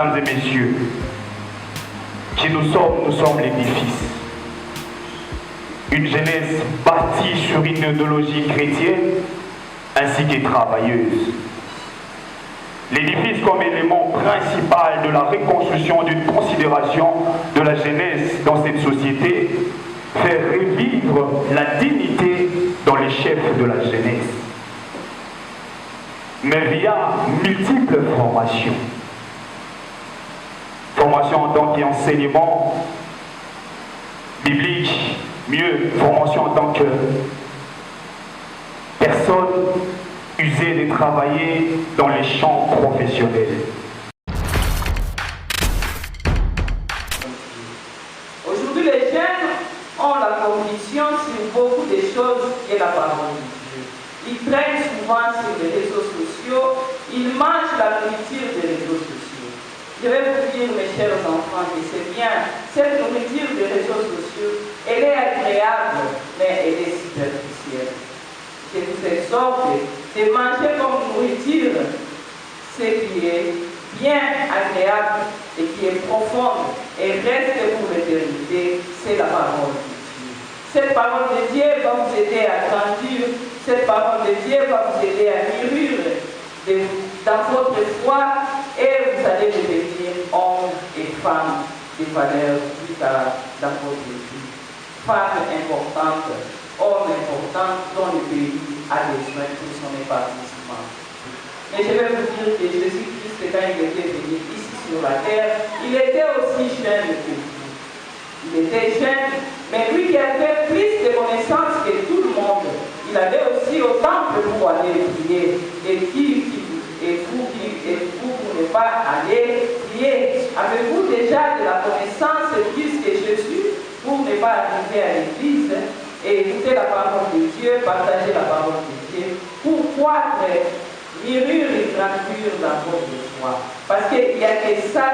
Mesdames et messieurs, qui nous sommes l'édifice. Une jeunesse bâtie sur une idéologie chrétienne ainsi que travailleuse. L'édifice comme élément principal de la reconstruction d'une considération de la jeunesse dans cette société fait revivre la dignité dans les chefs de la jeunesse. Mais via multiples formations. Formation en tant qu'enseignement biblique, mieux, formation en tant que personne usée de travailler dans les champs professionnels. Aujourd'hui, les jeunes ont la conviction sur beaucoup de choses et la parole de Dieu. Ils traînent souvent sur les réseaux sociaux, ils mangent la nourriture des réseaux sociaux. Je vais vous dire, mes chers enfants, que c'est bien, cette nourriture des réseaux sociaux, elle est agréable, mais elle est superficielle. Je vous exhorte de manger comme nourriture ce qui est bien agréable et qui est profonde et reste pour l'éternité, c'est la parole de Dieu. Cette parole de Dieu va vous aider à grandir, cette parole de Dieu va vous aider à mûrir dans votre foi et vous allez devenir hommes et femmes de valeur jusqu'à dans votre vie. Femmes importantes, hommes importants dont le pays a besoin pour son épanouissement. Mais je vais vous dire que Jésus-Christ, quand il était venu ici sur la terre, il était aussi jeune que vous. Il était jeune, mais lui qui avait plus de connaissances que tout le monde, il allait aussi au temple pour aller prier. Et vous ne pouvez pas aller prier. Avez-vous déjà de la connaissance plus que Jésus pour ne pas arriver à l'église et écouter la parole de Dieu, partager la parole de Dieu, pour croître, mûrir et grandir dans votre foi. Parce qu'il y a des ça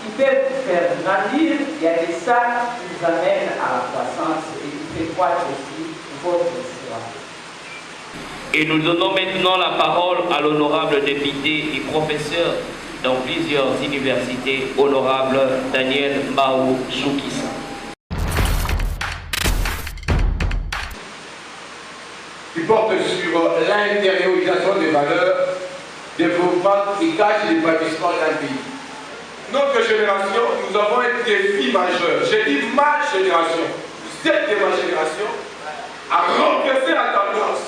qui peuvent vous faire grandir, il y a des ça qui vous amènent à la croissance et qui fait croître aussi votre foi. Et nous donnons maintenant la parole à l'honorable député et professeur dans plusieurs universités, honorable Daniel Mao Soukissa. Qui porte sur l'intériorisation des valeurs, développement efficace et l'épanouissement d'un pays. Notre génération, nous avons un défi majeur. J'ai dit ma génération, vous êtes de ma génération, à renverser la tendance,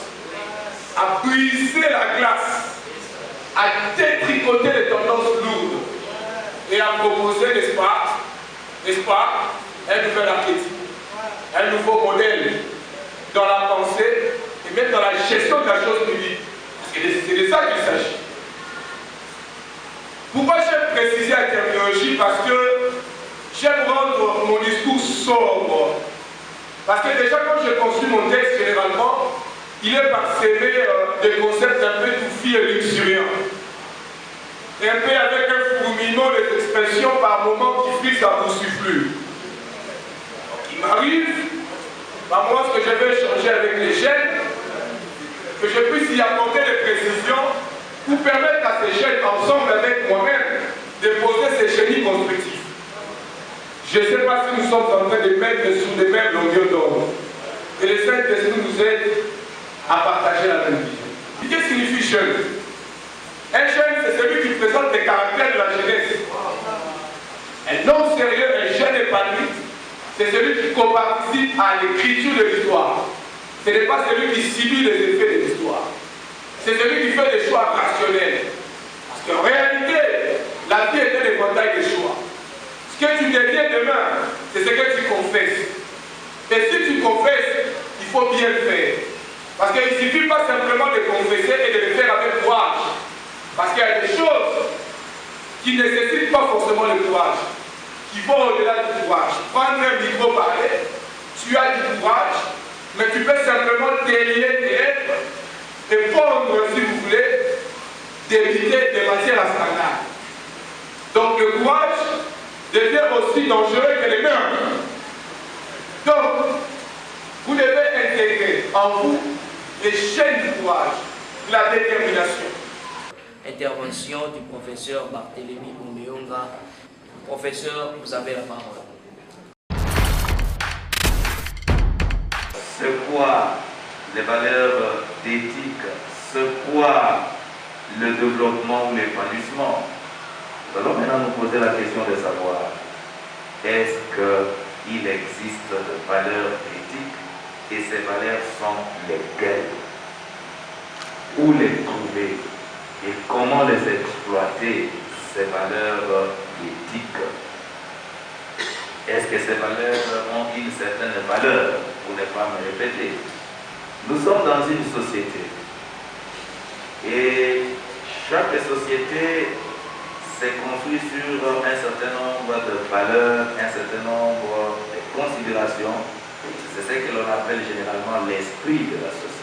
à briser la glace, à détricoter les tendances lourdes et à proposer, n'est-ce pas, un nouvel archétype, un nouveau modèle dans la pensée et même dans la gestion de la chose publique. Parce que c'est de ça qu'il s'agit. Pourquoi j'aime préciser la terminologie? Parce que j'aime rendre mon discours sobre. Parce que déjà quand je construis mon texte, généralement, il est parsemé de concepts un peu touffis et luxuriants. Et un peu avec un fourmillement des expressions par moments qui frissent à boussufflure. Il m'arrive, par moi, ce que je vais échanger avec les jeunes, que je puisse y apporter des précisions pour permettre à ces jeunes, ensemble avec moi-même, de poser ces génies constructifs. Je ne sais pas si nous sommes en train de mettre sur des mêmes longueurs d'onde. Et les Saint-Esprit nous aident à partager la même vision. Qu'est-ce que signifie jeune? Un jeune, c'est celui qui présente les caractères de la jeunesse. Un homme sérieux, un jeune épanoui, c'est celui qui coparticipe à l'écriture de l'histoire. Ce n'est pas celui qui subit les effets de l'histoire. C'est celui qui fait des choix rationnels. Parce qu'en réalité, la vie est un éventail de choix. Ce que tu deviens demain, c'est ce que tu confesses. Et si tu confesses, il faut bien le faire. Parce qu'il ne suffit pas simplement de confesser et de le faire avec courage. Parce qu'il y a des choses qui ne nécessitent pas forcément le courage, qui vont au-delà du courage. Prendre un micro, parler, tu as du courage, mais tu peux simplement délier tes êtres et prendre, si vous voulez, d'éviter des matières à scandale. Donc le courage devient aussi dangereux que les meurtres. Donc, vous devez intégrer en vous les chaînes du courage, la détermination. intervention du professeur Barthélémy Ouméonga. Professeur, vous avez la parole. C'est quoi les valeurs d'éthique? C'est quoi le développement ou l'épanouissement? Nous allons maintenant nous poser la question de savoir, est-ce qu'il existe de valeurs éthiques et ces valeurs sont lesquelles? Où les trouver et comment les exploiter, ces valeurs éthiques? Est-ce que ces valeurs ont une certaine valeur, pour ne pas me répéter? Nous sommes dans une société et chaque société s'est construite sur un certain nombre de valeurs, un certain nombre de considérations. C'est ce que l'on appelle généralement l'esprit de la société.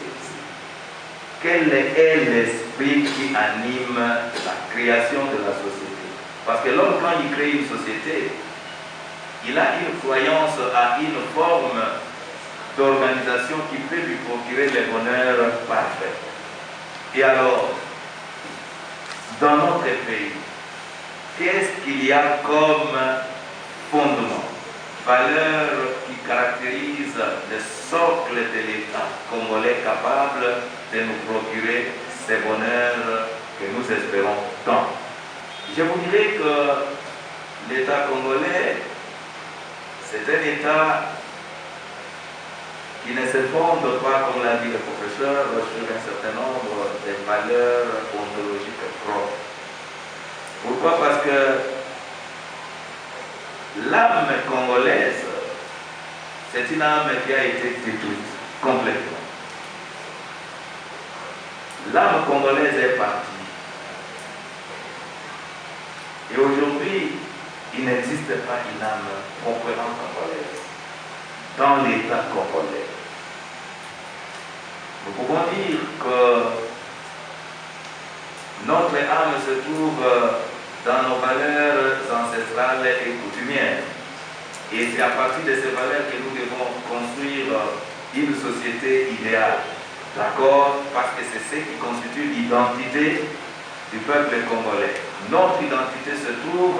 Quel est l'esprit qui anime la création de la société? Parce que l'homme, quand il crée une société, il a une croyance à une forme d'organisation qui peut lui procurer le bonheur parfait. Et alors, dans notre pays, qu'est-ce qu'il y a comme fondement, valeur qui caractérise le socle de l'État congolais capable de nous procurer ces bonheurs que nous espérons tant? Je vous dirais que l'État congolais, c'est un État qui ne se fonde pas, comme l'a dit le professeur, sur un certain nombre de valeurs ontologiques propres. Pourquoi? Parce que l'âme congolaise, c'est une âme qui a été détruite complètement. L'âme congolaise est partie. Et aujourd'hui, il n'existe pas une âme proprement congolaise dans l'État congolais. Nous pouvons dire que notre âme se trouve dans nos valeurs ancestrales et coutumières. Et c'est à partir de ces valeurs que nous devons construire une société idéale. D'accord? Parce que c'est ce qui constitue l'identité du peuple congolais. Notre identité se trouve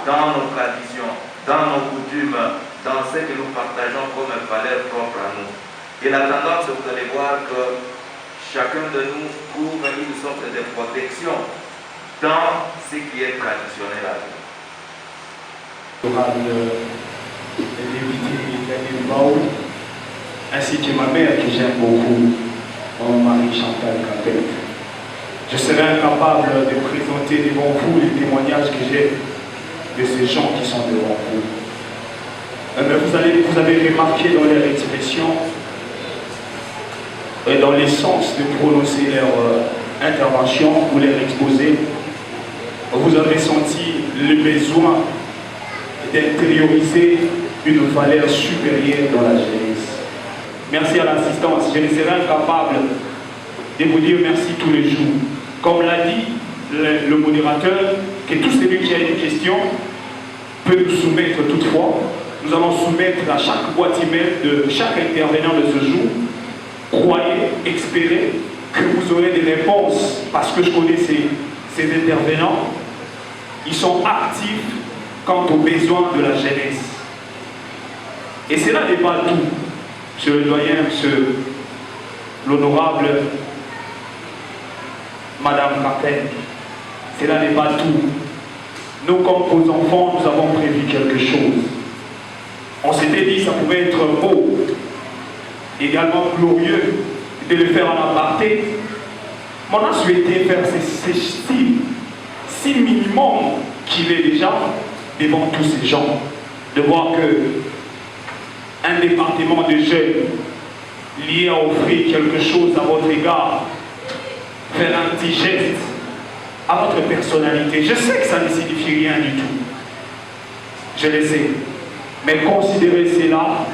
dans nos traditions, dans nos coutumes, dans ce que nous partageons comme valeurs propres à nous. Et la tendance, vous allez voir que chacun de nous trouve une sorte de protection dans ce qui est traditionnel à nous. Honorable député Daniel Mbaou, ainsi que ma mère que j'aime beaucoup, mon mari Chantal Capet. Je serai incapable de présenter devant vous les témoignages que j'ai de ces gens qui sont devant vous. Mais vous avez remarqué dans leur expression et dans l'essence de prononcer leur intervention ou leur exposé, vous avez senti le besoin d'intérioriser une valeur supérieure dans la jeunesse. Merci à l'assistance. Je ne serai incapable de vous dire merci tous les jours. Comme l'a dit le modérateur, que tout celui qui a une question peut nous soumettre toutefois. Nous allons soumettre à chaque boîte email de chaque intervenant de ce jour. Croyez, espérez que vous aurez des réponses, parce que je connais ces intervenants. Ils sont actifs quant aux besoins de la jeunesse. Et cela n'est pas tout. Monsieur le doyen, monsieur l'honorable Madame Capet, cela n'est pas tout. Nous, comme vos enfants, nous avons prévu quelque chose. On s'était dit que ça pouvait être beau, également glorieux, de le faire en aparté. Mais on a souhaité faire ces si minimum qu'il est déjà devant tous ces gens, de voir que un département de jeunes lié à offrir quelque chose à votre égard, faire un petit geste à votre personnalité. Je sais que ça ne signifie rien du tout. Je le sais. Mais considérez cela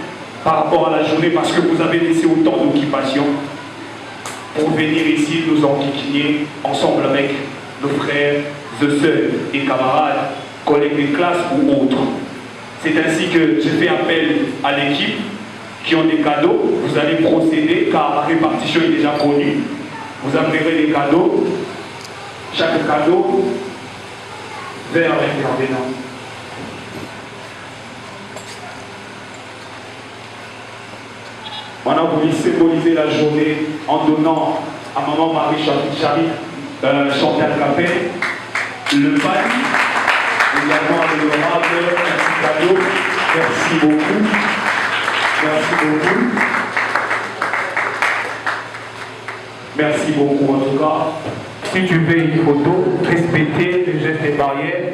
par rapport à la journée, parce que vous avez laissé autant d'occupation pour venir ici nous enquiquiner ensemble avec nos frères, sœurs et camarades, collègues de classe ou autres. C'est ainsi que je fais appel à l'équipe qui ont des cadeaux. Vous allez procéder, car la répartition est déjà connue. Vous amènerez les cadeaux chaque cadeau vers l'intervenant. On a voulu symboliser la journée en donnant à maman Marie Chantal Capet le bail, également à l'honorable petit cadeau. Merci beaucoup. Merci beaucoup. Merci beaucoup en tout cas. Si tu veux une photo, respectez les gestes et barrières.